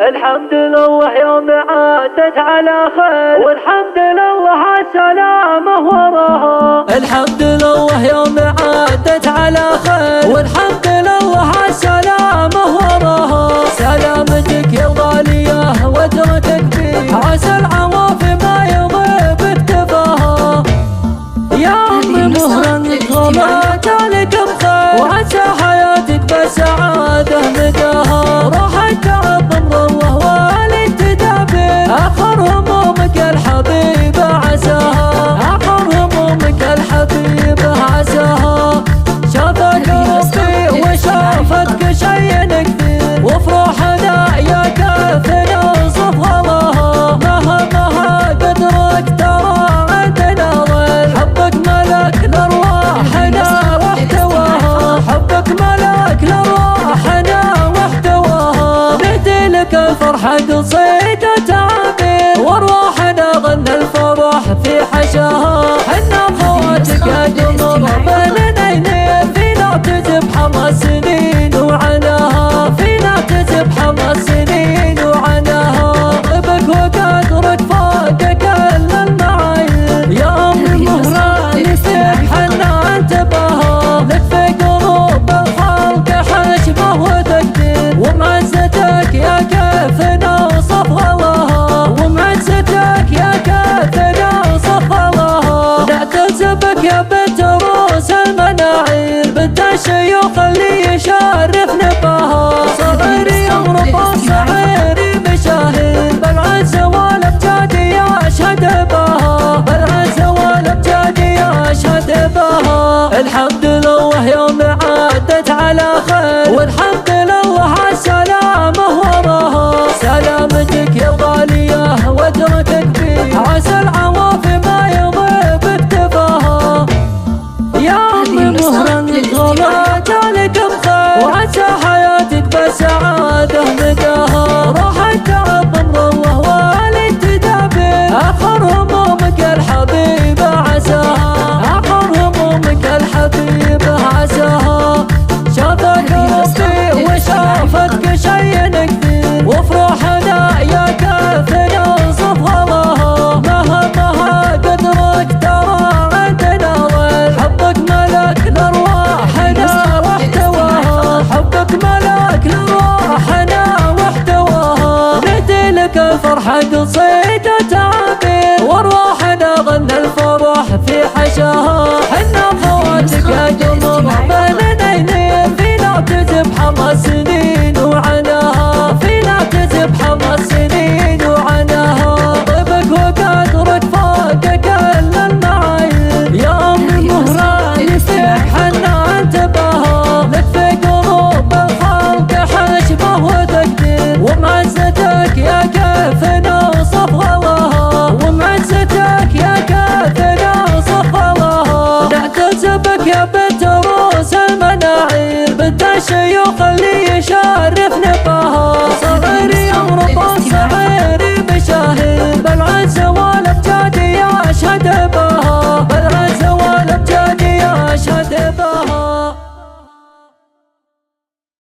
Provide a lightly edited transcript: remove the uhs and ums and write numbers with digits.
الحمد لله يوم عادت على خير، والحمد لله عالسلامة وراها. الحمد لله يوم عادت على خير، والحمد لله عالسلامة وراها. سلامتك يا غالية وترتك فيه، عسى العوافي ما يضيب اكتفاها. يا أم مهرا غلات عليك بخير، وعسى حياتك بسعادة مداها. راحت تعب الله والانتداب، آخر همومك الحبيبة عساها. آخر همومك الحبيبة عساها. شافك ربي وشافتك شي كثير، وفرحنا يا كافنا وصف غلاها. مهما قدرك ترى عندنا غير، حبك ملك لأرواحنا واحتواها. حبك ملك لأرواحنا واحتواها. نهدي لك الفرحة قصيدة تعابير، وارواحنا غنى الفرح في حشاها. حنا خواتك يا دموع بين عينين، فينا تجب حمى السنين وعناها. فينا تجب حمى السنين وعناها. طيبك وقدرك فوق كل المعايير، يا أم مهران نسيب حنا انتباها. لك في قلوب الخلق حشمه وتقدير، ومعزتك يا كيفنا وصف غلاها. ومعزتك يا كيفنا وصف غلاها. نعتزبك يا بنت روس المناعير، بنت الشيوخ اللي يشرف نباها. صغيري يغرب الصغير مشاهير، بالعز والامجاد يشهد بها. بالعز والامجاد يشهد بها. الحمد لله يوم عادت على خير، والحمد لله عالسلامة وراها. سلامتك يا غالية وترتك فيه، عسى العوافي ما يضيب اكتفاها. يا أم مهرا غلات عليك بخير، وعسى حياتك بسعادة مداها. راحت تعب الله والانتداب، آخر همومك الحبيبة عساها. آخر همومك الحبيبة عساها. شافك ربي وشافتك شي كثير، وفرحنا يا كافنا وصف غلاها. مهما قدرك ترى عندنا غير، حبك ملك لأرواحنا واحتواها. حبك ملك لأرواحنا واحتواها. نهدي لك الفرحة قصيدة تعابير، وارواحنا غنى الفرح في حشاها. حنا خواتك يا دموع بين عينين، فينا تجب حمى السنين وعناها. فينا تجب حمى السنين وعناها. طيبك وقدرك فوق كل المعايير، يا أم مهران نسيب حنا انتباها. لك في قلوب الخلق حشمه وتقدير، ومعزتك يا كيفنا وصف غلاها. ومعزتك يا كيفنا وصف غلاها. نعتزبك يا بنت روس المناعير، بنت الشيوخ اللي يشاهد